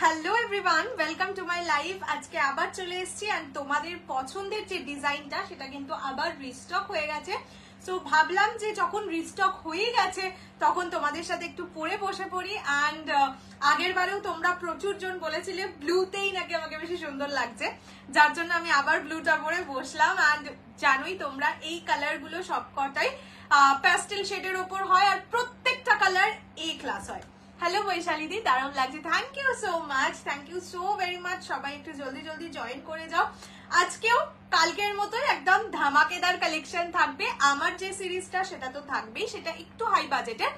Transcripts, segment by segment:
Hello everyone, welcome to my live. আজকে আবার চলে এসেছি এন্ড তোমাদের পছন্দের যে ডিজাইনটা সেটা কিন্তু আবার রিস্টক হয়ে গেছে। সো ভাবলাম যে যখন রিস্টক হয়ে গেছে তখন তোমাদের সাথে একটু পরে বসে পড়ি। অ্যান্ড আগের বারেও তোমরা প্রচুর জন বলেছিলে ব্লুতেই নাকি আমাকে বেশি সুন্দর লাগছে, যার জন্য আমি আবার ব্লুটা পরে বসলাম। অ্যান্ড জানোই তোমরা এই কালারগুলো সবকটাই প্যাস্টেল শেডের ওপর হয় আর প্রত্যেকটা কালার এ ক্লাস হয়। হ্যালো বৈশালীদি, দারুণ লাগছে, thank you so much, thank you so very much. সবাই একটু জলদি জলদি জয়েন করে যাও। আজকেও কালকের মতোই একদম ধামাকেদার কালেকশন থাকবে। আমার যে সিরিজটা সেটা তো থাকবেই, সেটা একটু হাই বাজেটের,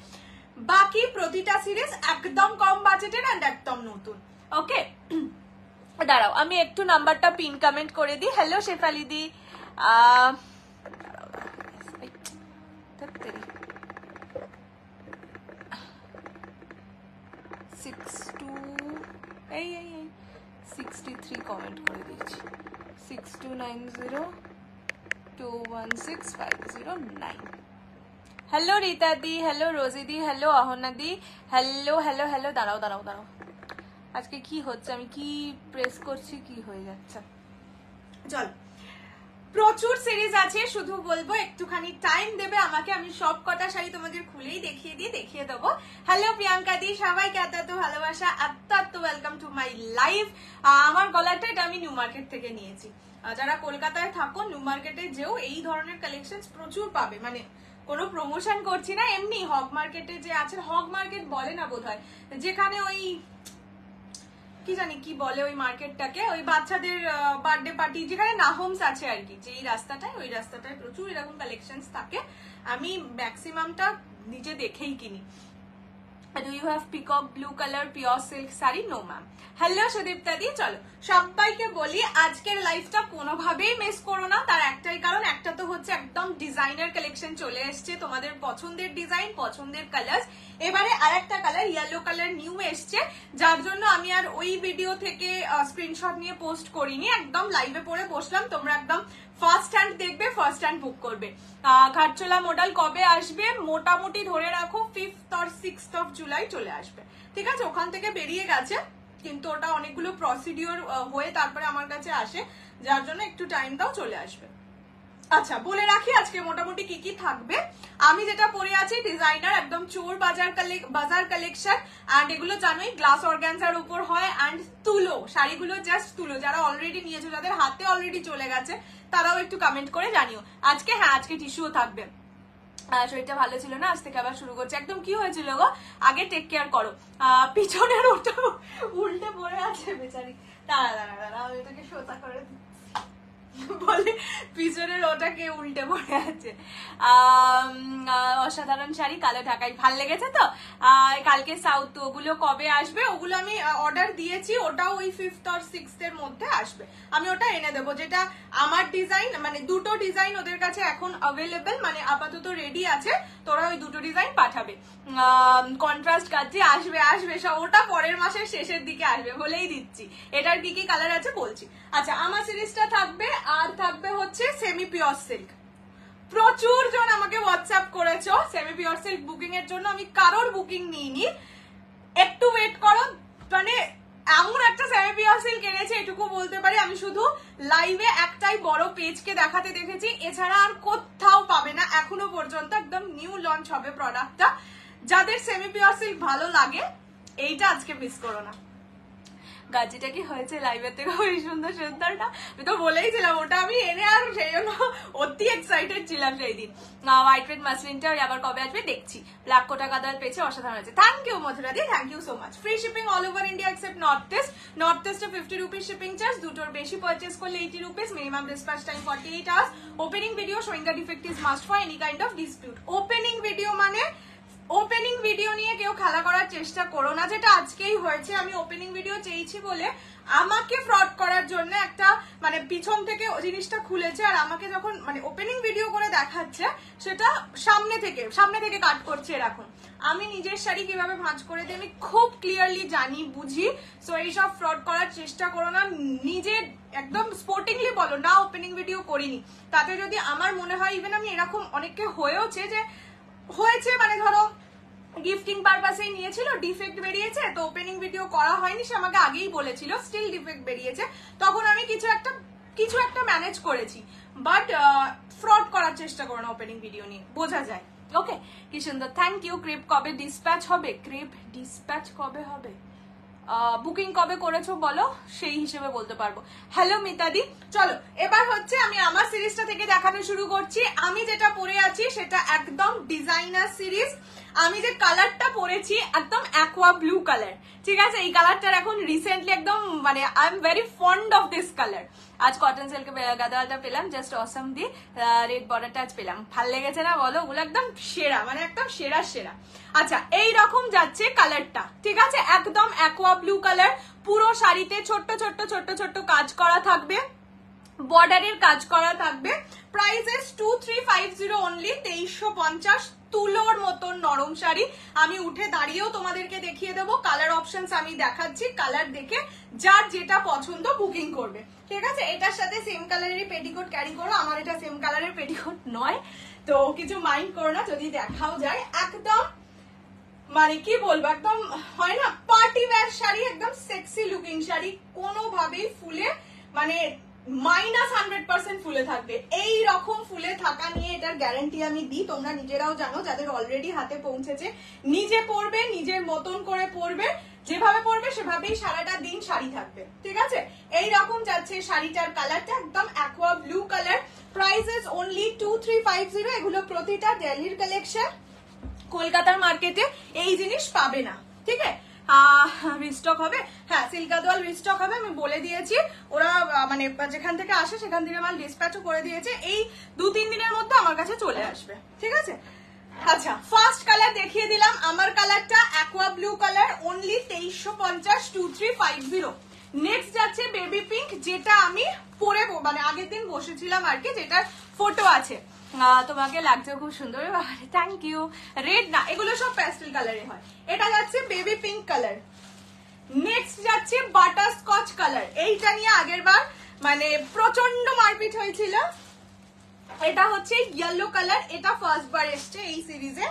বাকি প্রতিটা সিরিজ একদম কম বাজেটের অ্যান্ড একদম নতুন। ওকে, দাঁড়াও আমি একটু নাম্বারটা পিন কমেন্ট করে দিই। হ্যালো শেফালিদি, এই 63 কমেন্ট করে দিয়েছি। 6290216509। হ্যালো রীতা দি, হ্যালো রোজি দি, হ্যালো অহনা দি, হ্যালো হ্যালো হ্যালো। দাঁড়াও দাঁড়াও দাঁড়াও, আজকে কি হচ্ছে, আমি কি প্রেস করছি কি হয়ে যাচ্ছে। চল, প্রচুর সিরিজ আছে, শুধু বলবো একটুখানি টাইম দেবে আমাকে, আমি সব কটা শাড়ি তোমাদের খুলেই দেখিয়ে দেবো। হ্যালো প্রিয়াঙ্কা দি, সবাইকে এত ভালোবাসা, এত ওয়েলকাম টু মাই লাইভ। আমার গলাটা এটা আমি নিউ মার্কেট থেকে নিয়েছি। যারা কলকাতায় থাকো নিউ মার্কেটে যেও, এই ধরনের কালেকশন প্রচুর পাবে। মানে কোনো প্রমোশন করছি না, এমনি হক মার্কেটে যে আছে, হক মার্কেট বলে না বোধহয়, যেখানে ওই কি জানি কি বলে ওই মার্কেটটাকে, ওই বাচ্চাদের বার্থডে পার্টি যেখানে নাহমস আছে আর কি, যে রাস্তাটায়, ওই রাস্তাটায় প্রচুর এরকম কালেকশন থাকে। আমি ম্যাক্সিমামটা নিজে দেখেই কিনি। Do you have peacock blue color pure silk saree? No ma'am. Hello Sudipta দি, চলো সবাইকে বলি আজকের লাইফটা কোনোভাবেই মিস করো না। তার একটাই কারণ, একটা তো হচ্ছে একদম ডিজাইনার কালেকশন চলে এসছে, তোমাদের পছন্দের ডিজাইন, পছন্দের কালার। এবারে আর একটা কালার ইয়েলো কালার নিউ এসছে, যার জন্য আমি আর ওই ভিডিও থেকে স্ক্রিনশট নিয়ে পোস্ট করিনি, একদম লাইভে পরে বসলাম। তোমরা একদম ফার্স্ট হ্যান্ড দেখবে, ফার্স্ট হ্যান্ড বুক করবে। ঘাটচোলা মডেল কবে আসবে মোটামুটি ধরে রাখো 5th or 6th of July চলে আসবে, ঠিক আছে? ওখান থেকে বেরিয়ে গেছে, কিন্তু ওটা অনেকগুলো প্রসিডিওর হয়ে তারপরে আমার কাছে আসে, যার জন্য একটু টাইমটাও চলে আসবে। আচ্ছা, বলে রাখি আজকে মোটামুটি কি কি থাকবে। আমি যেটা পরে আছি ডিজাইনার একদম চোর বাজার কালেকশন, অ্যান্ড এগুলো জানোই গ্লাস অর্গানজার উপর হয়, অ্যান্ড তুলো শাড়িগুলো, জাস্ট তুলো। যারা অলরেডি নিয়েছো, যাদের হাতে অলরেডি চলে গেছে, তারাও একটু কমেন্ট করে জানিও। আজকে হ্যাঁ, আজকে টিস্যুও থাকবে। শরীরটা ভালো ছিল না, আজ থেকে আবার শুরু করছে। একদম কি হয়েছিল গো, আগে টেক কেয়ার করো। পিছনের ওটা উল্টে পড়ে আছে বেচারি, দাঁড়া আমি তোকে সোজা করে বলে, পিছনের ওটাকে উল্টে পড়ে আছে। অসাধারণ শাড়ি, কালো ঢাকাই, ভাল লেগেছে তো? কালকে সাউথ, ওগুলো কবে আসবে? ওগুলো আমি অর্ডার দিয়েছি, ওটাও ওই 5th or 6th এর মধ্যে আসবে। আমি ওটা এনে দেবো, যেটা আমার ডিজাইন, মানে দুটো ডিজাইন ওদের কাছে এখন অ্যাভেলেবেল, মানে আপাতত রেডি আছে। তোরা ওই দুটো ডিজাইন পাঠাবে। কন্ট্রাস্ট কাজে আসবে সব, ওটা পরের মাসের শেষের দিকে আসবে, বলেই দিচ্ছি। এটার কি কি কালার আছে বলছি। আচ্ছা, আমার সিরিজটা থাকবে, আর থাকবে হচ্ছে সেমি পিওর সিল্ক। প্রচুর জন আমাকে হোয়াটসঅ্যাপ করেছো সেমি পিওর সিল্ক বুকিং এর জন্য, আমি কারোর বুকিং নিইনি, একটু ওয়েট করো। মানে এমন একটা সেমি পিওর সিল্ক এনেছে, এটুকু বলতে পারি। আমি শুধু লাইভে একটাই বড় পেজকে দেখাতে দেখেছি, এছাড়া আর কোথাও পাবে না এখনো পর্যন্ত। একদম নিউ লঞ্চ হবে প্রোডাক্টটা। যাদের সেমি পিওর সিল্ক ভালো লাগে, এইটা আজকে মিস করো না। গাজিটা কি হয়েছে লাইভের থেকে ওই সুন্দর সুন্দরটা? আমি তো বলেইছিলাম ওটা আমি এনে, আর সেই জন্য অতি এক্সাইটেড ছিলাম সেই দিন। হোয়াইট রেড মাসলিনটা আবার কবে আসবে দেখছি। ব্ল্যাক কোটা কাদার পেয়েছে, অসাধারণ হয়েছে। থ্যাংক ইউ মধুরা দি, thank you so much. Free shipping all over India except north east. North ইস্টে 50 রুপিস শিপিং চার্জ, দুটোর বেশি পারচেস করলে 80 rupees. Minimum dispatch time 48 hours. Opening video showing the defect is must for any kind of dispute. Opening video মানে opening video নিয়ে কেউ খেলা করার চেষ্টা করো না, যেটা আজকেই হয়েছে। আমি ওপেনিং ভিডিও চেয়েছি বলে আমাকে ফ্রড করার জন্য একটা, মানে পিছন থেকে জিনিসটা খুলেছে, আর আমাকে যখন মানে ওপেনিং ভিডিও করে দেখাচ্ছে, সেটা সামনে থেকে কাট করছে এরকম। আমি নিজের শাড়ি কিভাবে ভাঁজ করে দিই আমি খুব ক্লিয়ারলি জানি, বুঝি। সো এইসব ফ্রড করার চেষ্টা করো না, নিজে একদম স্পোর্টিংলি বলো না ওপেনিং ভিডিও করিনি। তাতে যদি আমার মনে হয়, ইভেন আমি এরকম অনেককে হয়েছে, মানে ধরো গিফটিং পারপাসেই নিয়েছিল, ডিফেক্ট বেরিয়েছে তো ওপেনিং ভিডিও করা হয়নি, সে আমাকে আগেই বলেছিল স্টিল ডিফেক্ট বেরিয়েছে, তখন আমি কিছু একটা ম্যানেজ করেছি, বাট ফ্রড করার চেষ্টা করো না ওপেনিং ভিডিও নিয়ে, বোঝা যায়। ওকে, কি সুন্দর, থ্যাংক ইউ। ক্রেপ কবে ডিসপ্যাচ হবে? ক্রেপ ডিসপ্যাচ কবে হবে, বুকিং কবে করেছো বলো, সেই হিসেবে বলতে পারবো। হ্যালো মিতাদি, চলো এবার হচ্ছে আমি আমার সিরিজটা থেকে দেখানো শুরু করছি। আমি যেটা পরে আছি সেটা একদম ডিজাইনার সিরিজ। আমি যে কালারটা পরেছি একদম অ্যাকোয়া ব্লু কালার, ঠিক আছে? এই কালারটার এখন রিসেন্টলি একদম মানে I am very fond of this colour. আজ কটন সিল্কে গাদালটা পেলাম, জাস্ট অসম দি রেড বর্ডারটা আজ পেলাম, ভাল লেগেছে না বলো? ওগুলো একদম সেরা, মানে একদম সেরা সেরা। আচ্ছা, এই রকম যাচ্ছে কালারটা, ঠিক আছে? একদম অ্যাকোয়া ব্লু কালার, পুরো শাড়িতে ছোট্ট ছোট্ট ছোট্ট ছোট্ট কাজ করা থাকবে, বর্ডারের কাজ করা থাকবে। Prices 2350 only, 2350। তুলোর মতন নরম শাড়ি, আমি উঠে দাঁড়িয়েও তোমাদেরকে দেখিয়ে দেবো। কালার অপশনস আমি দেখাচ্ছি, কালার দেখে যার যেটা পছন্দ বুকিং করবে, ঠিক আছে? এটার সাথে সেম কালারেরই পেটিকোট ক্যারি করো, আমার এটা সেম কালারের পেটিকোট নয়, তো কিছু মাইন্ড করো না যদি দেখাও যায়। একদম মানে কি বলবো, একদম হয় না পার্টি ওয়্যার শাড়ি, একদম সেক্সি লুকিং শাড়ি, কোনোভাবেই ফুলে মানে -100% ফুলে থাকবে। এই রকম ফুলে থাকা নিয়ে এটার গ্যারান্টি আমি দিই, তোমরা নিজেরাও জানো, যাদের অলরেডি হাতে পৌঁছেছে। নিজে পরবে, নিজের মতন করে পরবে, যেভাবে পরবে সেভাবেই সারাটা দিন শাড়ি থাকবে, ঠিক আছে? এই রকম যাচ্ছে শাড়িটার কালারটা, একদম aqua blue colour. Prices only 2350। এগুলো প্রতিটা দিল্লির কালেকশন, কলকাতার মার্কেটে এই জিনিস পাবে না, ঠিক আছে? রিস্টক হবে, হ্যাঁ সিল্ক গাদওয়াল রিস্টক হবে, আমি বলে দিয়েছি। ওরা মানে যেখান থেকে আসে সেখান থেকে মাল ডিসপ্যাচও করে দিয়েছে, এই 2-3 দিনের মধ্যে আমার কাছে চলে আসবে, ঠিক আছে? আচ্ছা, ফার্স্ট কালার দেখিয়ে দিলাম, আমার কালারটা aqua blue colour, only 2350, 2350। Next যাচ্ছে বেবি পিঙ্ক, যেটা আমি পরে মানে আগের দিন বসেছিলাম আর কি, যেটার ফটো আছে, তোমাকে লাগছে খুব সুন্দর, থ্যাংক ইউ। রেড না, এগুলো সব প্যাস্টেল কালারে হয়। এটা যাচ্ছে বেবি পিঙ্ক কালার। নেক্সট যাচ্ছে বাটার স্কচ কালার, এইটা নিয়ে আগের বার মানে প্রচন্ড মারপিট হয়েছিল। এটা হচ্ছে ইয়েলো কালার, এটা ফার্স্ট বার এসছে এই সিরিজে।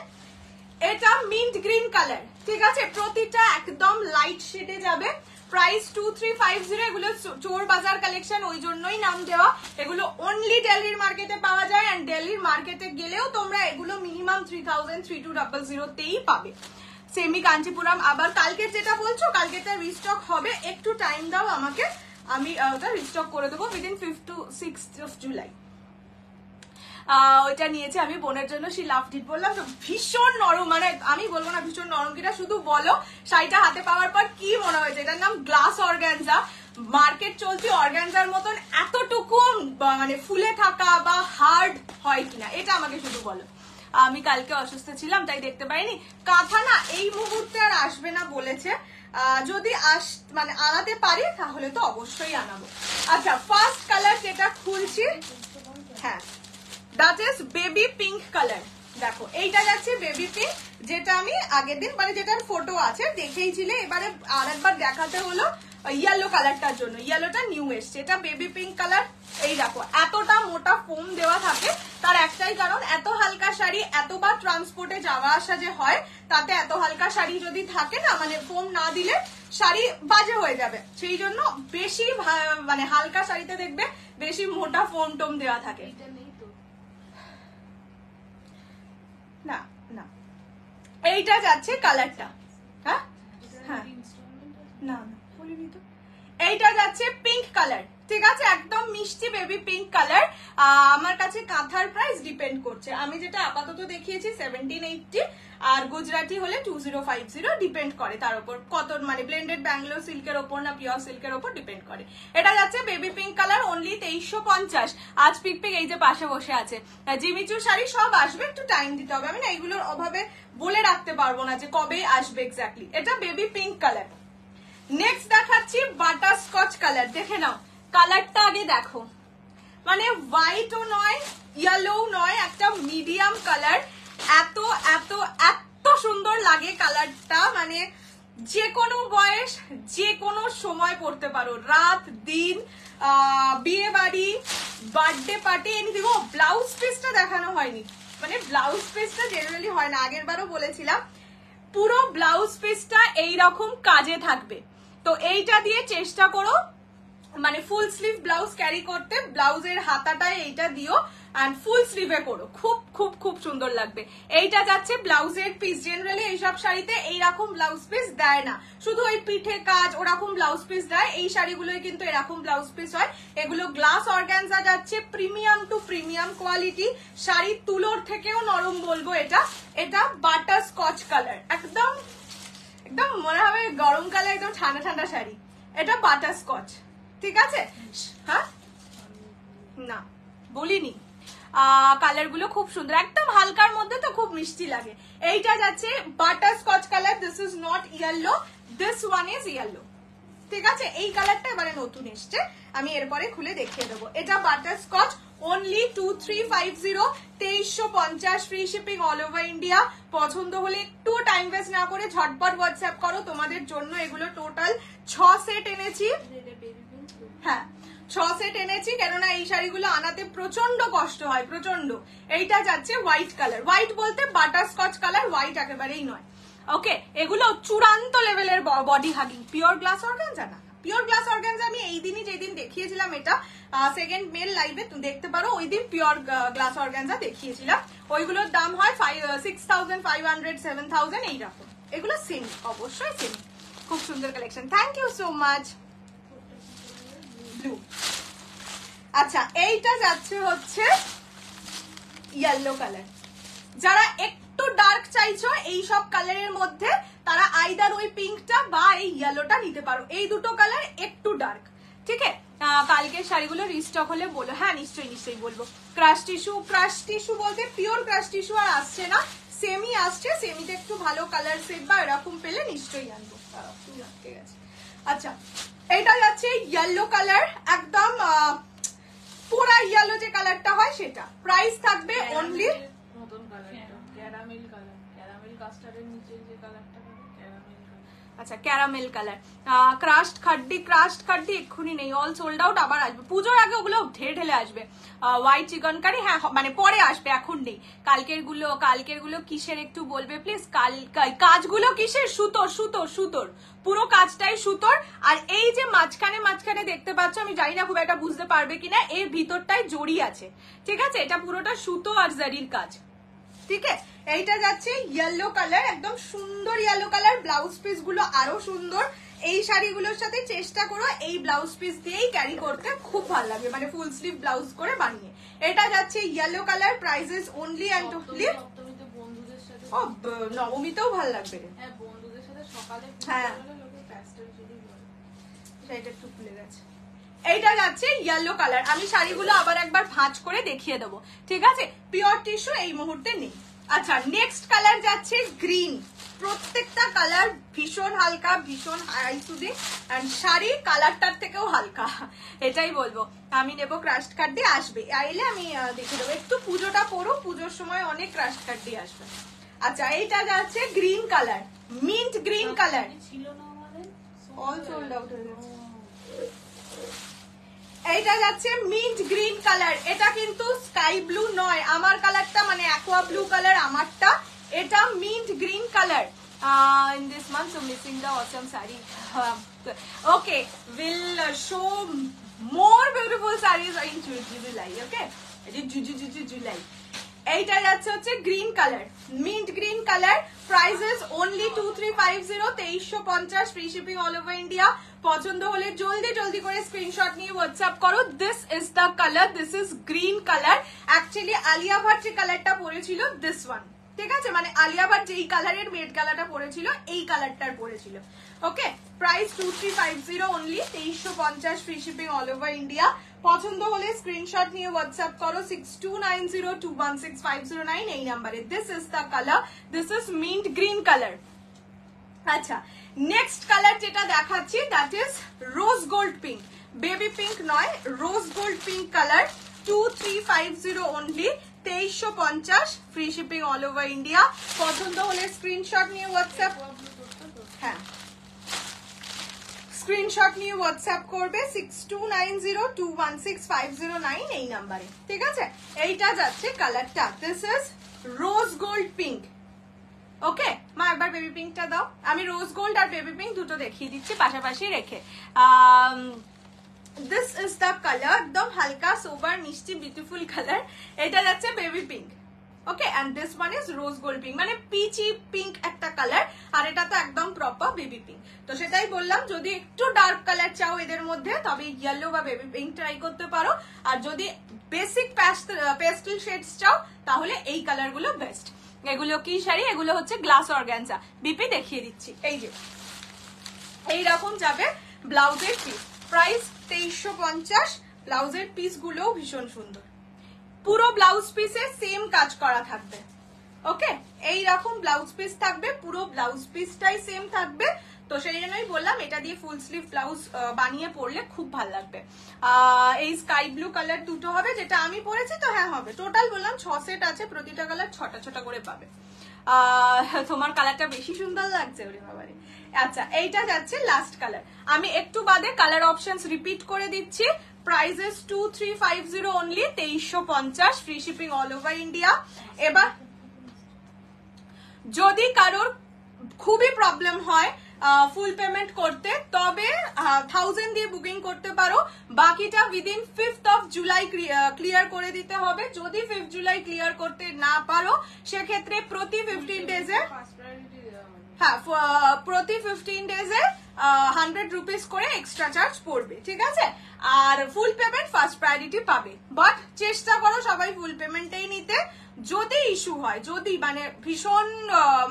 এটা মিন্ট গ্রিন কালার, ঠিক আছে? প্রতিটা একদম লাইট শেডে যাবে। প্রাইস 2350। এগুলো চোর বাজার কালেকশন, ওই জন্যই নাম দেওয়া। এগুলো অনলি দিল্লির মার্কেটে পাওয়া যায়, এন্ড দিল্লির মার্কেটে গেলেও তোমরা এগুলো মিনিমাম 3000-3200 তেই পাবে। সেমি কাঞ্চিপুরম। আবার কালকের যেটা বলছো, কালকেটা রিস্টক হবে, একটু টাইম দাও আমাকে, আমি ওটা রিস্টক করে দেবো উইদিন 5 to 6 of জুলাই। ওইটা নিয়েছে আমি বোনের জন্য, সে লাভড ইট। বললাম তো ভীষণ নরম, মানে আমি বলবো না ভীষণ নরম কিনা, শুধু বলো শাড়িটা হাতে পাওয়ার পর কি মনে হয়েছে। এটার নাম গ্লাস অর্গানজা, মার্কেট চলছে অর্গানজার মতন এতটুকু মানে ফুলে থাকা বা হার্ড হয় কিনা, এটা আমাকে শুধু বলো। আমি কালকে অসুস্থ ছিলাম তাই দেখতে পাইনি। কাঁথা না এই মুহূর্তে আর আসবে না বলেছে, যদি মানে আনাতে পারি তাহলে তো অবশ্যই আনাবো। আচ্ছা, ফার্স্ট কালার যেটা খুলছি, হ্যাঁ that is baby pink colour. দেখো এইটা যাচ্ছে বেবি পিঙ্ক, যেটা আমি আগের দিন মানে যেটার ফটো আছে দেখেই ছিলে, এবারে আরেকবার দেখাতে হলো ইয়েলো কালারটার জন্য। ইয়েলোটা নিউ এসছে, এটা বেবি পিঙ্ক কালার। এই দেখো এতটা মোটা ফোম দেওয়া থাকে, তার একটাই কারণ, এত হালকা শাড়ি এতবার ট্রান্সপোর্টে যাওয়া আসা যে হয়, তাতে এত হালকা শাড়ি যদি থাকে না, মানে ফোম না দিলে শাড়ি বাজে হয়ে যাবে, সেই জন্য বেশি মানে হালকা শাড়িতে দেখবে বেশি মোটা ফোম টোম দেওয়া থাকে। না না, এইটা যাচ্ছে কালারটা, হ্যাঁ হ্যাঁ না না বলিনি তো। এইটা যাচ্ছে পিঙ্ক কালার, ঠিক আছে? একদম মিষ্টি বেবি পিঙ্ক কালার। আমার কাছে কাঁথার প্রাইস ডিপেন্ড করছে, আমি যেটা আপাতত দেখিয়েছি 1780, আর গুজরাটি হলে 2050, ডিপেন্ড করে তার উপর কত, মানে ব্লেন্ডেড ব্যাঙ্গালোর সিল্কের ওপর না পিওর সিল্কের ওপর ডিপেন্ড করে। এটা যাচ্ছে বেবি পিঙ্ক কালার, অনলি 2350। আজ পিক পিক এই যে পাশে বসে আছে, জিমিচু শাড়ি সব আসবে, একটু টাইম দিতে হবে, আমি না এইগুলোর অভাবে বলে রাখতে পারবো না যে কবে আসবে এক্স্যাক্টলি। এটা বেবি পিঙ্ক কালার। নেক্সট দেখাচ্ছি বাটার স্কচ কালার, দেখে নাও কালারটা আগে দেখো, মানে হোয়াইটও নয় ইয়েলো নয়, একটা মিডিয়াম কালার। এত এত এত সুন্দর লাগে কালারটা, মানে যে কোনো বয়স যে কোনো সময় পড়তে পারো, রাত দিন, বিয়ে বাড়ি, বার্থডে পার্টি, এনিথিং। ও ব্লাউজ পিসটা দেখানো হয়নি, মানে ব্লাউজ পিসটা জেনারেলি হয় না, আগের বারও বলেছিলাম। পুরো ব্লাউজ পিসটা এইরকম কাজে থাকবে। তো এইটা দিয়ে চেষ্টা করো মানে ফুল স্লিভ ব্লাউজ ক্যারি করতে, ব্লাউজের হাতাটায় এইটা দিও এন্ড ফুল স্লিভে করো, খুব খুব খুব সুন্দর লাগবে। এইটা যাচ্ছে ব্লাউজের পিস। জেনারেলি এইসব শাড়িতে এইরকম ব্লাউজ পিস দেয় না, শুধু ওই পিঠে কাজ ওরকম ব্লাউজ পিস দেয়। এই শাড়িগুলোই কিন্তু এরকম ব্লাউজ পিস হয়। এগুলো গ্লাস অর্গানজা যাচ্ছে, প্রিমিয়াম টু প্রিমিয়াম কোয়ালিটি। শাড়ির তুলোর থেকেও নরম বলবো এটা। এটা বাটার স্কচ কালার, একদম একদম মনে হবে গরমকালে একদম ঠান্ডা ঠান্ডা শাড়ি। এটা বাটার স্কচ, ঠিক আছে? হ্যাঁ না বলিনি, কালার গুলো খুব সুন্দর, একদম হালকার মধ্যে তো খুব মিষ্টি লাগে। এইটা যাচ্ছে butter Scotch colour, this is not yellow, this one is yellow, ঠিক আছে? এই কালারটা এবারে নতুন এসছে, আমি এরপরে খুলে দেখিয়ে দেবো। এটা butter Scotch, only 2350, 2350, free shipping all over India. পছন্দ হলে একটু টাইম ওয়েস্ট না করে ঝটপট হোয়াটসঅ্যাপ করো। তোমাদের জন্য এগুলো টোটাল 6 সেট এনেছি। হ্যাঁ 6 সেট এনেছি, কেননা এই শাড়িগুলো আনাতে প্রচন্ড কষ্ট হয়, প্রচন্ড। এইটা যাচ্ছে হোয়াইট কালার, হোয়াইট বলতে বাটার স্কচ কালার, হোয়াইট একেবারেই নয়। ওকে, এগুলো চূড়ান্ত লেভেলের body hugging, pure glass organza না, পিওর গ্লাস অর্গানজা আমি এই দিনই যেদিন দেখিয়েছিলাম এটা সেকেন্ড মেল লাইভে দেখতে পারো, ওই দিন পিওর গ্লাস অর্গানজা দেখিয়েছিলাম। ওইগুলোর দাম হয় 6500, 7000 এইরকম। এগুলো সেম, অবশ্যই সেম। খুব সুন্দর collection, thank you so much. Blue, আচ্ছা এইটা যাচ্ছে হচ্ছে ইয়েলো কালার। যারা একটু ডার্ক চাইছো এই সব কালারের মধ্যে, তারা আইদার ওই পিঙ্কটা বা এই ইয়েলোটা নিতে পারো। এই দুটো কালার একটু ডার্ক, ঠিক আছে? কালকের শাড়িগুলো রিস্টক হলে বলো। হ্যাঁ নিশ্চয়ই নিশ্চয়ই বলবো। ক্রাশ টিস্যু, ক্রাশ টিস্যু বলতে পিওর ক্রাশ টিস্যু আর আসছে না, সেমি আসছে। সেমিতে একটু ভালো কালার সেট বা এরকম পেলে নিশ্চয়ই আনবো। ঠিক আছে, আচ্ছা এইটা যাচ্ছে ইয়েলো কালার, একদম পুরা ইয়েলো যে কালারটা হয় সেটা। প্রাইস থাকবে অনলি ক্যারামেল কালার, ক্যারামেল কাস্টার্ডের নিচে যে কালারটা হবে ক্যারামেল কালার। আচ্ছা ক্যারামেল কালার, ক্রাশড খাড্ডি এক্ষুনি নেই, অল সোল্ড আউট। আবার আসবে পুজোর আগে, ওগুলো ঢেলে আসবে। হোয়াইট চিকন কারি হ্যাঁ মানে পরে আসবে, এখন নেই। কালকের গুলো কিসের একটু বলবে প্লিজ? কাজগুলো কিসের? সুতোর পুরো কাজটাই সুতোর। আর এই যে মাঝখানে দেখতে পাচ্ছ, আমি জানি না খুব একটা বুঝতে পারবে কিনা, এর ভিতরটাই জড়ি আছে, ঠিক আছে? এটা পুরোটা সুতো আর জারির কাজ, ঠিক আছে? এইটা যাচ্ছে ইয়েলো কালার, একদম সুন্দর ইয়েলো কালার। ব্লাউজ পিস গুলো আরো সুন্দর। এই শাড়িগুলোর সাথে চেষ্টা করো এই ব্লাউজ পিস দিয়েই ক্যারি করতে, খুব ভালো লাগবে, মানে ফুল স্লিভ ব্লাউজ করে বানিয়ে। এটা যাচ্ছে yellow colour, prices only and only. ও নবমীতেও ভালো লাগবে রে, বন্ধুদের সাথে সকালে। হ্যাঁ সেটা একটু খুলে গেছে। এইটা যাচ্ছে ইয়েলো কালার। আমি শাড়িগুলো আবার একবার ভাঁজ করে দেখিয়ে দেবো, ঠিক আছে? পিওর টিস্যু এই মুহূর্তে নেই। আচ্ছা নেক্সট কালার যাচ্ছে গ্রিন। প্রত্যেকটা কালার ভীষণ হালকা, ভীষণ হাই সুদিং, এন্ড শাড়ি কালারটার থেকেও হালকা, এটাই বলবো। আমি নেবো ক্রাশড কার্ড দিয়ে, আসবে আইলে আমি দেখে দেবো। একটু পুজোটা পড়ো, পুজোর সময় অনেক ক্রাশড কার্ড দিয়ে আসবে। আচ্ছা এইটা যাচ্ছে green colour, mint green colour, ছিল না আমাদের, অল সোল্ড আউট হয়ে গেছে। এইটা যাচ্ছে মিন্ট গ্রিন কালার। এটা কিন্তু স্কাই ব্লু নয়, আমার কালারটা মানে অ্যাকোয়া ব্লু কালার আমারটা। এটা mint green colour. In this month, so missing the awesome saree. Okay, we'll show more beautiful sarees in July. Okay, July. এইটা যাচ্ছে হচ্ছে green colour, mint green colour. Prices only 2350, 2350, free shipping all over India. পছন্দ হলে জলদি করে screenshot নিয়ে WhatsApp করো। This is the colour, this is green colour. Actually Alia Bhatt যে কালারটা পরেছিল, দিস ওয়ান, ঠিক আছে? মানে আলিয়া ভাট যেই কালারের মেড কালারটা পরেছিল, এই কালারটার পরেছিল। Okay, price 2350 only, 2350, free shipping all over India. পছন্দ হলে স্ক্রিনশট নিয়ে হোয়াটসঅ্যাপ করো 6290216509 এই নাম্বারে। This is the colour, this is mint green colour. আচ্ছা নেক্সট কালার যেটা দেখাচ্ছি, that is rose gold pink. Baby pink নয়, rose gold pink colour. 2350 only, 2350, free shipping all over India. পছন্দ হলে স্ক্রিনশট নিয়ে হোয়াটসঅ্যাপ, হ্যাঁ স্ক্রিনশট নিয়ে WhatsApp করবে 6290216509 এই নাম্বারে, ঠিক আছে? এইটা যাচ্ছে কালারটা, this is rose gold pink. Okay মা, একবার বেবি বেবি পিঙ্কটা দাও। আমি রোজ গোল্ড আর বেবি পিঙ্ক দুটো দেখিয়ে দিচ্ছি পাশাপাশি রেখে। দিস ইজ দ্য কালার, একদম হালকা সোবার মিষ্টি বিউটিফুল কালার। এটা যাচ্ছে baby pink, okay, and this one is rose gold pink, মানে পিচি পিঙ্ক একটা কালার, আর এটা তো একদম প্রপার বেবি পিঙ্ক। তো সেটাই বললাম, যদি একটু ডার্ক কালার চাও এদের মধ্যে তবে ইয়েলো বা বেবি পিঙ্ক ট্রাই করতে পারো, আর যদি বেসিক পেস্টেল শেডস চাও তাহলে এই কালার গুলো বেস্ট। এগুলো কি শাড়ি? এগুলো হচ্ছে গ্লাস অর্গানজা। বিপি দেখিয়ে দিচ্ছি, এই যে এইরকম যাবে ব্লাউজের পিস, প্রাইস 2350। ব্লাউজের পিস গুলোও ভীষণ সুন্দর, পুরো ব্লাউজ পিসে সেম কাজ করা থাকবে, ওকে, এইরকম ব্লাউজ পিস থাকবে, পুরো ব্লাউজ পিসটাই সেম থাকবে। তো সেই জন্যই বললাম এটা দিয়ে ফুল স্লিভ ব্লাউজ বানিয়ে পরলে খুব ভালো লাগবে। এই স্কাই ব্লু কালার দুটো হবে, যেটা আমি পরেছি, তো হ্যাঁ হবে। টোটাল বললাম 6 সেট আছে, প্রতিটা কালার 6টা করে পাবে। তোমার কালারটা বেশি সুন্দর লাগছে ওরে বাবারে। আচ্ছা, এইটা যাচ্ছে লাস্ট কালার। আমি একটু বাদে কালার অপশনস রিপিট করে দিচ্ছি। Prices 2350 only, 2350, free shipping all over India. এবার যদি কারোর খুবই প্রবলেম হয় ফুল পেমেন্ট করতে, তবে 1000 দিয়ে বুকিং করতে পারো, বাকিটা within 5th of July clear করে দিতে হবে। যদি 5th জুলাই ক্লিয়ার করতে না পারো সেক্ষেত্রে প্রতি 15 ডেজে, হ্যাঁ, প্রতি 15 ডেজে 100 রুপিস করে এক্সট্রা চার্জ পড়বে, ঠিক আছে? আর ফুল পেমেন্ট ফার্স্ট প্রায়োরিটি পাবে, বাট চেষ্টা করো সবাই ফুল পেমেন্টেই নিতে। যদি ইস্যু হয়, যদি মানে ভীষণ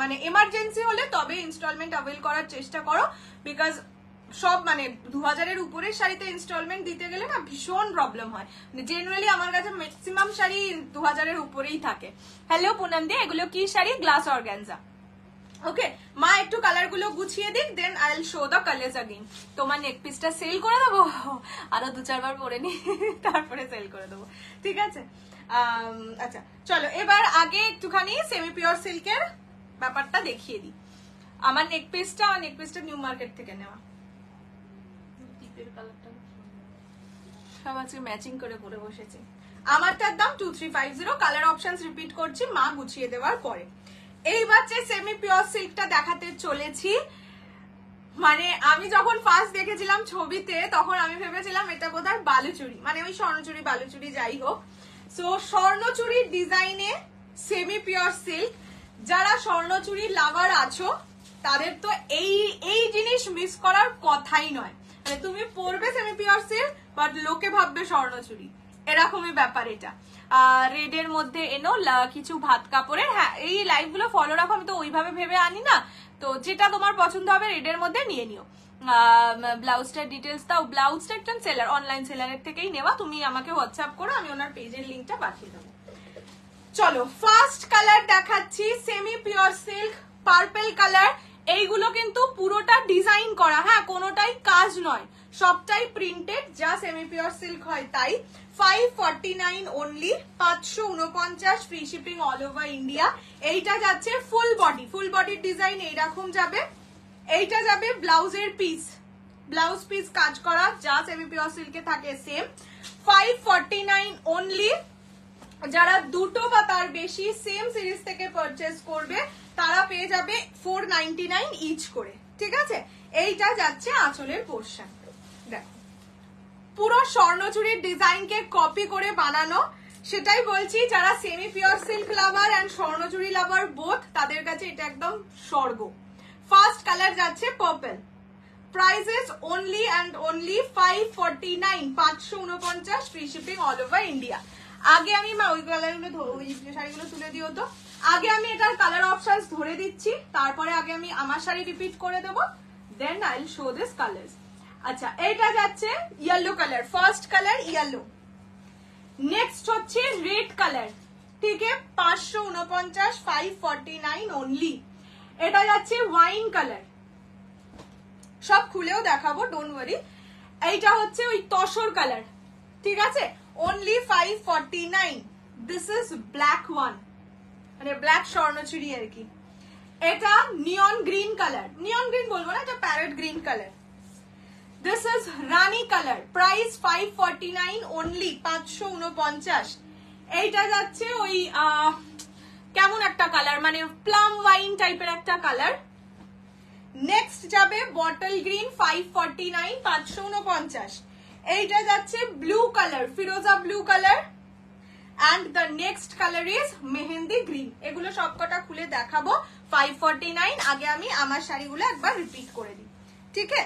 মানে এমার্জেন্সি হলে তবে ইনস্টলমেন্ট অ্যাভেল করার চেষ্টা করো, বিকজ সব মানে 2000-এর উপরের শাড়িতে ইনস্টলমেন্ট দিতে গেলে না ভীষণ প্রবলেম হয়। জেনারেলি আমার কাছে ম্যাক্সিমাম শাড়ি 2000-এর উপরেই থাকে। হ্যালো পুনম দি, এগুলো কি শাড়ি? গ্লাস অর্গানজা, ওকে। মা একটু কালার গুলো গুছিয়ে দিক, then I will show the colours again. তোমার নেক পিসটা সেল করে দেবো, আরো 2-4 বার পরে নি, তারপরে সেল করে দেবো, ঠিক আছে? আচ্ছা চলো, এবার আগে একটুখানি সেমি পিওর সিল্কের ব্যাপারটা দেখিয়ে দিই। আমার নেক পিসটা নিউ মার্কেট থেকে নেওয়া, সব আজকে ম্যাচিং করে পরে বসেছে। আমারটার দাম 2350, কালার অপশনস রিপিট করছি মা গুছিয়ে দেওয়ার পরে। এইবার যে সেমি পিওর সিল্কটা দেখাতে চলেছি, মানে আমি যখন ফার্স্ট দেখেছিলাম ছবিতে তখন আমি ভেবেছিলাম এটা বোধহয় বালুচুরি, মানে ওই স্বর্ণচুরি বালুচুরি যাই হোক। সো স্বর্ণচুরির ডিজাইনে সেমি পিওর সিল্ক, যারা স্বর্ণচুরি লাভার আছো তাদের তো এই জিনিস মিস করার কথাই নয়। মানে তুমি পরবে সেমি পিওর সিল্ক, বাট লোকে ভাববে স্বর্ণচুরি, এরকমই ব্যাপার এটা। রেডের মধ্যে এনো কিছু ভাত কাপড়ের, হ্যাঁ এই লাইভ গুলো ফলো রাখো, আমি তো ওইভাবে ভেবে আনি না, তো যেটা তোমার পছন্দ হবে রেডের মধ্যে নিয়ে নিও। ব্লাউজটার ডিটেলস দাও, ব্লাউজটা একটা সেলার, অনলাইন সেলারের থেকেই নেওয়া, তুমি আমাকে হোয়াটসঅ্যাপ করো, আমি ওনার পেজের লিঙ্কটা পাঠিয়ে দেবো। চলো ফার্স্ট কালার দেখাচ্ছি, semi pure silk purple colour. এইগুলো কিন্তু পুরোটা ডিজাইন করা, হ্যাঁ কোনোটাই কাজ নয়, সবটাই প্রিন্টেড, যা সেমি পিওর সিল্ক হয় তাই। 549 only, 549, free shipping all over India. এইটা যাচ্ছে ফুল বডির ডিজাইন এইরকম যাবে। এইটা যাবে ব্লাউজের পিস, ব্লাউজ পিস কাজ করা, যা সেমি পিওর সিল্কে থাকে সেম। 549 অনলি। যারা দুটো বা তার বেশি সেম সিরিজ থেকে পারচেজ করবে তারা পেয়ে যাবে 499 ইচ করে, ঠিক আছে? এইটা যাচ্ছে আঁচলের পোরশন, দেখো পুরো স্বর্ণচুরির ডিজাইনকে কপি করে বানানো। সেটাই বলছি, যারা semi pure silk lover and Swarnachuri lover both, তাদের কাছে এটা একদম স্বর্গ। ফার্স্ট কালার যাচ্ছে purple, prices only and only 549, 549, free shipping all over India. আগে আমি মা ওই কালারগুলো, ওই শাড়িগুলো তুলে দিও তো। আগে আমি এটার কালার অপশনস ধরে দিচ্ছি, তারপরে আগে আমি আমার শাড়ি রিপিট করে দেবো, then I will show this colours. আচ্ছা এটা যাচ্ছে yellow colour, first colour yellow. Next হচ্ছে রেড কালার, ঠিক আছে, 549, 549 অনলি। এটা যাচ্ছে ওয়াইন কালার, সব খুলেও দেখাবো, ডোন্ট ওয়ারি। এইটা হচ্ছে ওই তসর কালার, ঠিক আছে, only 549। This is black one, মানে ব্ল্যাক স্বর্ণচুরি আর কি। এটা নিয়ন গ্রিন কালার, নিয়ন গ্রিন বলবো না, এটা parrot green colour. This is Rani colour, price 549 only, 549। এইটা যাচ্ছে ওই কেমন একটা কালার, মানে প্লাম ওয়াইন টাইপের একটা কালার, নেক্সট যাবে বটল গ্রিন 549 549। এইটা যাচ্ছে ব্লু কালার, ফিরোজা blue colour, and the next color is mehendi green. এগুলো সবকটা খুলে দেখাবো 549। আগে আমি আমার শাড়িগুলো একবার রিপিট করে দিই, ঠিক আছে?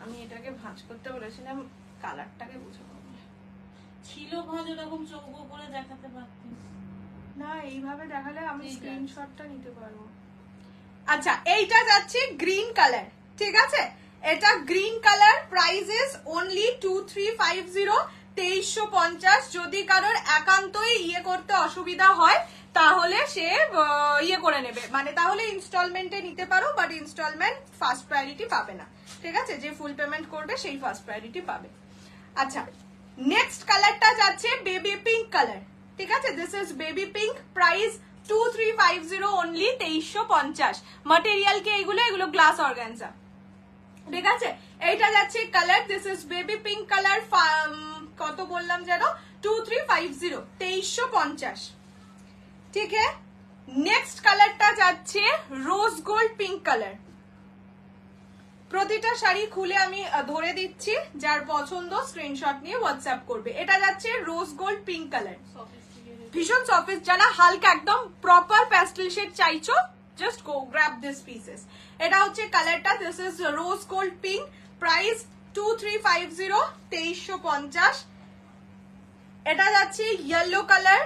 আমি এটাকে ভাঁজ করতে বলেছিলাম, কালারটাকে বুঝে পাবো ছিল ভাঁজ, এরকম চৌকো করে দেখাতে পারতেন না, এইভাবে দেখালে আমি স্ক্রিনশটটা নিতে পারবো। আচ্ছা, এইটা যাচ্ছে গ্রিন কালার, ঠিক আছে? এটা green colour, price is only 2350, 2350। যদি কারোর একান্তই ইয়ে করতে অসুবিধা হয় তাহলে সে ইয়ে করে নেবে, মানে তাহলে ইনস্টলমেন্টে নিতে পারো, বাট ইনস্টলমেন্ট ফার্স্ট প্রায়োরিটি পাবে না, ঠিক আছে? যে ফুল পেমেন্ট করবে সেই ফার্স্ট প্রায়োরিটি পাবে। আচ্ছা, নেক্সট কালারটা যাচ্ছে বেবি পিঙ্ক কালার, ঠিক আছে? This is baby pink, price 2350 only, 2350। Material কি এগুলো? এগুলো গ্লাস অর্গানজা, ঠিক আছে? এইটা যাচ্ছে colour, this is baby pink colour, কত বললাম যেন? 2350, 2350, ঠিক আছে? নেক্সট কালারটা যাচ্ছে রোজ গোল্ড পিঙ্ক কালার। প্রতিটা শাড়ি খুলে আমি ধরে দিচ্ছি, যার পছন্দ স্ক্রিনশট নিয়ে হোয়াটসঅ্যাপ করবে। এটা যাচ্ছে রোজ গোল্ড পিঙ্ক কালার, ভীষণ সফট। যারা হালকা একদম প্রপার প্যাস্টেল শেড চাইছো, just go grab this pieces. এটা হচ্ছে কালারটা, this is rose gold pink, price 2350, 2350। এটা যাচ্ছে yellow colour,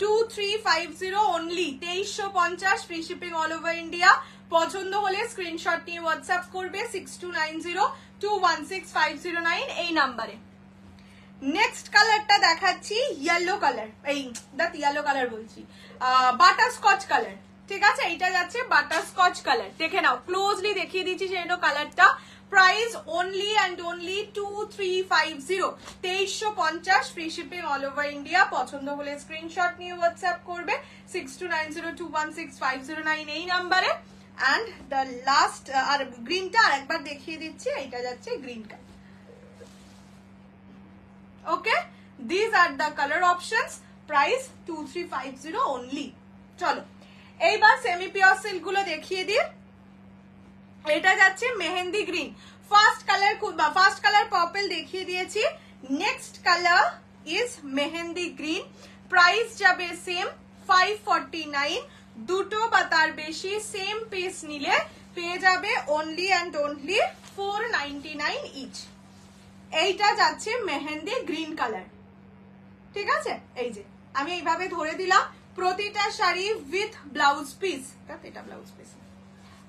2350 only, 2350, free shipping all over India. পছন্দ হলে স্ক্রিনশট নিয়ে হোয়াটসঅ্যাপ করবে 6290216509 এই নাম্বারে। নেক্সট কালারটা দেখাচ্ছি ইয়েলো কালার, এই দ্যাট ইয়েলো কালার বলছি, বাটারস্কচ কালার, ঠিক আছে? এইটা যাচ্ছে বাটারস্কচ কালার। দেখে নাও, ক্লোজলি দেখিয়ে দিচ্ছি সেই কালারটা। Price only and only 2350, 2350, free shipping all over India. পছন্দ হলে স্ক্রিনশট নিয়ে হোয়াটসঅ্যাপ করবে 6290216509 এই নাম্বারে। অ্যান্ড দ্য লাস্ট, আর গ্রিনটা আর একবার দেখিয়ে দিচ্ছি, এইটা যাচ্ছে green colour. Okay, this are the colour options, price 2350 only. চলো এইবার সেমি পিওর সিল্ক গুলো দেখিয়ে দিই। এটা যাচ্ছে mehendi green, first colour purple দেখিয়ে দিয়েছি। Next colour is mehendi green, price যাবে সেম 549। দুটো বা তার বেশি সেম পিস নিলে পেয়ে যাবে অনলি অ্যান্ড অনলি 499 ইচ। এইটা যাচ্ছে মেহেন্দি গ্রিন কালার, ঠিক আছে? এই যে আমি এইভাবে ধরে দিলাম, প্রতিটা শাড়ি উইথ ব্লাউজ পিস, এটা ব্লাউজ পিস,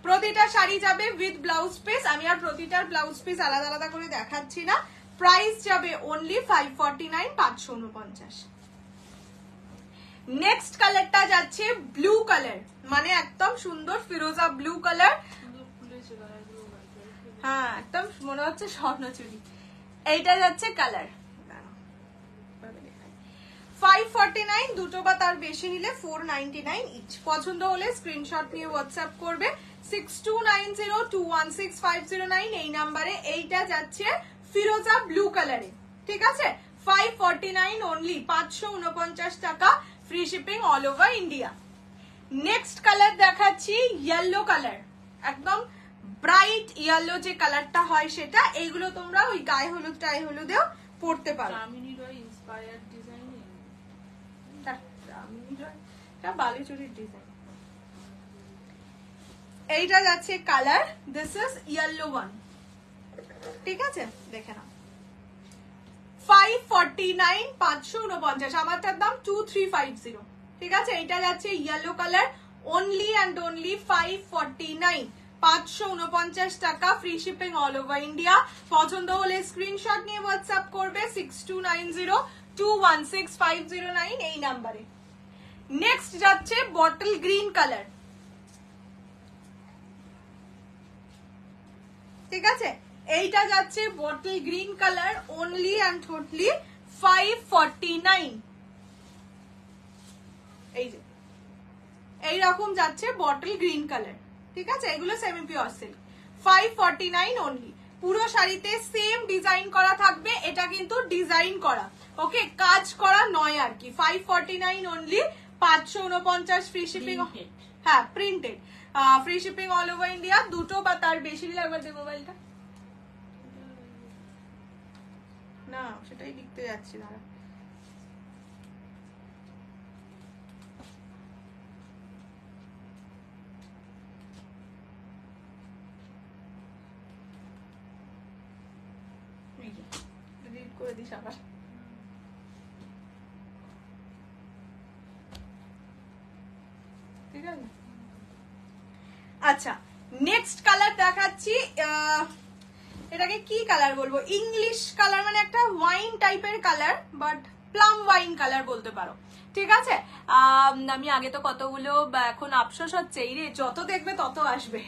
প্রতিটা শাড়ি যাবে উইথ ব্লাউজ পিস। আমি আর প্রতিটার ব্লাউজ পিস আলাদা আলাদা করে দেখাচ্ছি না। প্রাইস যাবে অনলি 549, 549। নেক্সট কালারটা যাচ্ছে ব্লু কালার, মানে একদম সুন্দর ফিরোজা ব্লু কালার, হ্যাঁ একদম মনে হচ্ছে স্বর্ণচুরি। এইটা যাচ্ছে কালার 549, দুটো বা তার বেশি নিলে 499 ইচ। পছন্দ হলে স্ক্রিনশট নিয়ে হোয়াটসঅ্যাপ করবে 6290216509 এই নাম্বারে। এইটা যাচ্ছে ফিরোজা ব্লু কালারে, ঠিক আছে? 549 অনলি, 549 টাকা, free shipping all over India. Next colour দেখাচ্ছি ইয়েলো কালার, একদম ব্রাইট ইয়েলো যে কালারটা হয় সেটা। এইগুলো তোমরা ওই গায়ে হলুদ টায়ে হলুদেও পড়তে পারো। বালিচুরির ডিজাইন। এইটা যাচ্ছে colour, this is yellow one, ঠিক আছে? দেখে নাও, 549, 549, আমারটার দাম 2350, ঠিক আছে? এইটা যাচ্ছে yellow colour, only and only 549, 549 টাকা, free shipping all over India. পছন্দ হলে স্ক্রিনশট নিয়ে হোয়াটসঅ্যাপ করবে 6290216509 এই নাম্বারে। নেক্সট যাচ্ছে বটল গ্রিন কালার, ঠিক আছে? এইটা যাচ্ছে bottle green colour, only and totally 549। এই যে এইরকম যাচ্ছে বটল গ্রিন কালার, ঠিক আছে? এগুলো সেমি পিওর সিল্ক, 549 অনলি। পুরো শাড়িতে সেম ডিজাইন করা থাকবে, এটা কিন্তু ডিজাইন করা, ওকে, কাজ করা নয় আর কি। 549 অনলি, 549 ফ্রি শিপিং। হ্যাঁ, printed, free shipping all over India. দুটো বা তার বেশি নিলে একবার দে মোবাইলটা। না, সেটাই লিখতে যাচ্ছি, দাঁড়া। ডিলিট করে দিস আবার। ঠিক আছে, আচ্ছা নেক্সট কালার দেখাচ্ছি। এটাকে কি কালার বলবো, ইংলিশ কালার, মানে একটা ওয়াইন টাইপের colour, but plum wine colour বলতে পারো। ঠিক আছে, আমি আগে তো কতগুলো, এখন আফসোস হচ্ছে, এই রে যত দেখবে তত আসবে।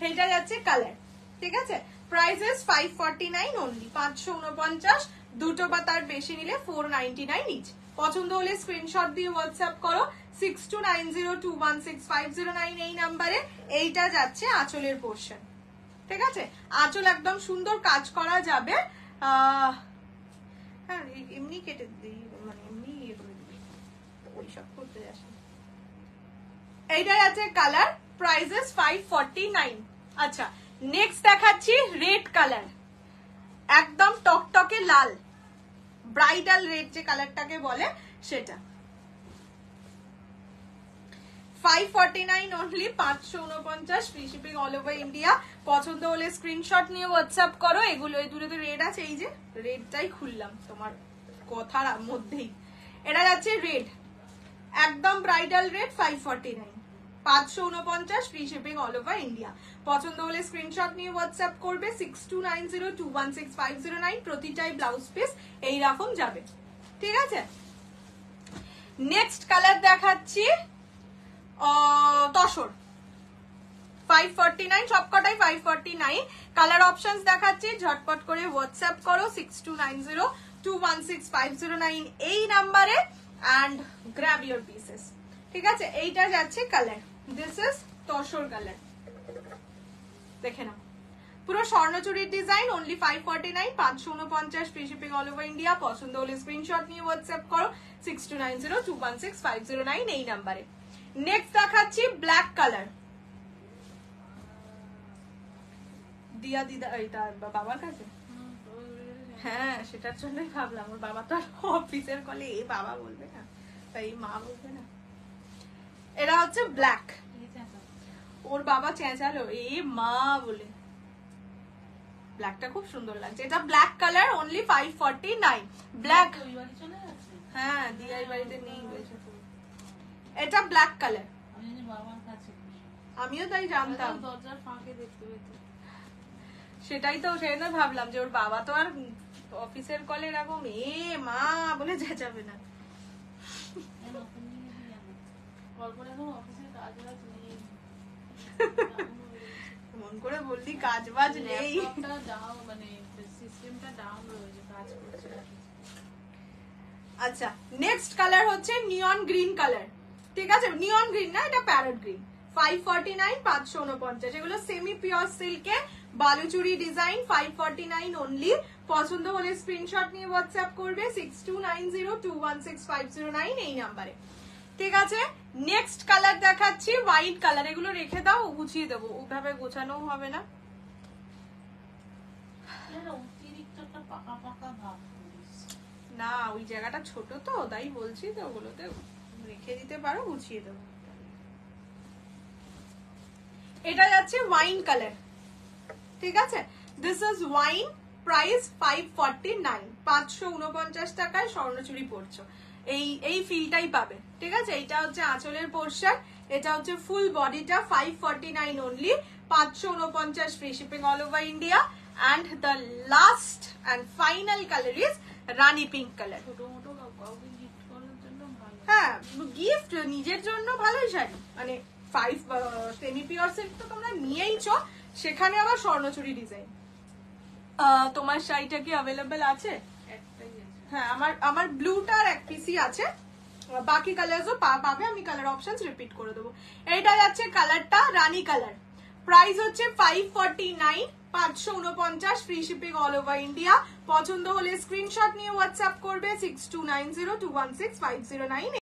এটা যাচ্ছে কালার। ঠিক আছে, প্রাইসেস 549 অনলি, 549, দুটো বা তার বেশি নিলে 499 ইচ। পছন্দ হলে স্ক্রিনশট দিয়ে হোয়াটসঅ্যাপ করো 6290216509 এই নাম্বারে। এইটা যাচ্ছে আঁচলের পোর্শন। ঠিক আছে, আঁচল একদম সুন্দর কাজ করা যাবে। হ্যাঁ, এমনি কেটে দিই, মানে এমনি ইয়ে করে দিই, ওইসব করতে যাস না। এইটা আছে কালার, প্রাইসেস 549। আচ্ছা নেক্সট দেখাচ্ছি রেড কালার, একদম টকটকে লাল, ব্রাইডাল রেড যে কালারটাকে বলে সেটা। 549 only, 549 free shipping all over India. পছন্দ হলে স্ক্রিনশট নিয়ে হোয়াটসঅ্যাপ করো। এগুলো এই দূরে তো রেড আছে, এই যে রেডটাই খুললাম তোমার কথার মধ্যেই। এটা যাচ্ছে রেড, একদম bridal red, 549, 549 free shipping all over India. পছন্দ হলে স্ক্রিনশট নিয়ে হোয়াটসঅ্যাপ করবে 6290216509। প্রতিটাই ব্লাউজ পিস এইরকম যাবে। ঠিক আছে, নেক্সট কালার দেখাচ্ছি তসর, 549, সবকটাই 549। কালার অপশনস দেখাচ্ছি, ঝটপট করে হোয়াটসঅ্যাপ করো 6290216509 এই নাম্বারে অ্যান্ড গ্র্যাব ইউর পিসেস। ঠিক আছে, এইটা যাচ্ছে colour, this is tussar colour, দেখে নাও। পুরো স্বর্ণচুরির design, only 549, 549 free shipping all over India. পছন্দ হলে স্ক্রিনশট নিয়ে হোয়াটসঅ্যাপ করো 6290216509 এই নাম্বারে। নেক্সট দেখাচ্ছি ব্ল্যাক কালার, দিয়া দিদা, এটা বাবার কাছে। হ্যাঁ, সেটার জন্যই ভাবলাম, ওর বাবা তো অফিসের কলে এ বাবা বলবে না, তাই মা বলবে না। এটা হচ্ছে ব্ল্যাক, ওর বাবা চেঁচালো এ মা বলে। ব্ল্যাকটা খুব সুন্দর লাগছে, এটা ব্ল্যাক কালার, অনলি 549। ব্ল্যাক, হ্যাঁ দিয়ার বাড়িতে নেই, এটা ব্ল্যাক কালার, আমিও তাই জানতাম, দরজার ফাঁকে দেখতে পেতে। সেটাই তো, সেটা ভাবলাম যে ওর বাবা তো আর অফিসের কলে এরকম এ মা বলে চেঁচাবে না। মন করে বললি কাজ বাজ নেই, মানে সিস্টেমটা ডাউন রয়েছে, কাজ করছে। আচ্ছা নেক্সট কালার হচ্ছে নিয়ন গ্রিন কালার। ঠিক আছে, নিয়ন গ্রিন না, এটা প্যারট গ্রিন। 549, 549, এগুলো সেমি পিওর সিল্কে বালুচুরি ডিজাইন, 549 অনলি। পছন্দ হলে স্ক্রিনশট নিয়ে হোয়াটসঅ্যাপ করবে 6290216509 এই নাম্বারে। ঠিক আছে, নেক্সট কালার দেখাচ্ছি হোয়াইট কালার। এগুলো রেখে দাও, গুছিয়ে দেবো, ওভাবে গোছানো হবে না। অতিরিক্ত একটা পাকা পাকা ভাব, না ওই জায়গাটা ছোট তো, তাই বলছি তো, ওগুলোতে রেখে দিতে পারো, গুছিয়ে দেবো। এটা যাচ্ছে ওয়াইন কালার। ঠিক আছে, দিস ইজ ওয়াইন, প্রাইস 549, 549 টাকায় স্বর্ণচুরি পড়ছো, এই ফিলটাই পাবে। ঠিক আছে, এটা হচ্ছে আঁচলের পোর্শন, এটা হচ্ছে ফুল বডিটা, 549 only, 549 free shipping all over India. and the last and final color is Rani pink colour. ছোট মোটো কাউকে গিফট করার জন্য ভালো। হ্যাঁ, গিফট নিজের জন্য ভালোই শাড়ি, মানে 5 সেমি পিওর সিল্ক তো তোমরা নিয়েইছো, সেখানে আবার স্বর্ণচুরি ডিজাইন। তোমার শাড়িটা কি অ্যাভেলেবেল আছে? একটাই আছে। হ্যাঁ, আমার ব্লুটার এক পিসি আছে, বাকি কালারসও পাবে, আমি কালার অপশনস রিপিট করে দেবো। এইটা যাচ্ছে কালারটা রানী কালার, প্রাইস হচ্ছে 549, 549, free shipping all over India. পছন্দ হলে স্ক্রিনশট নিয়ে হোয়াটসঅ্যাপ করবে 6290216509।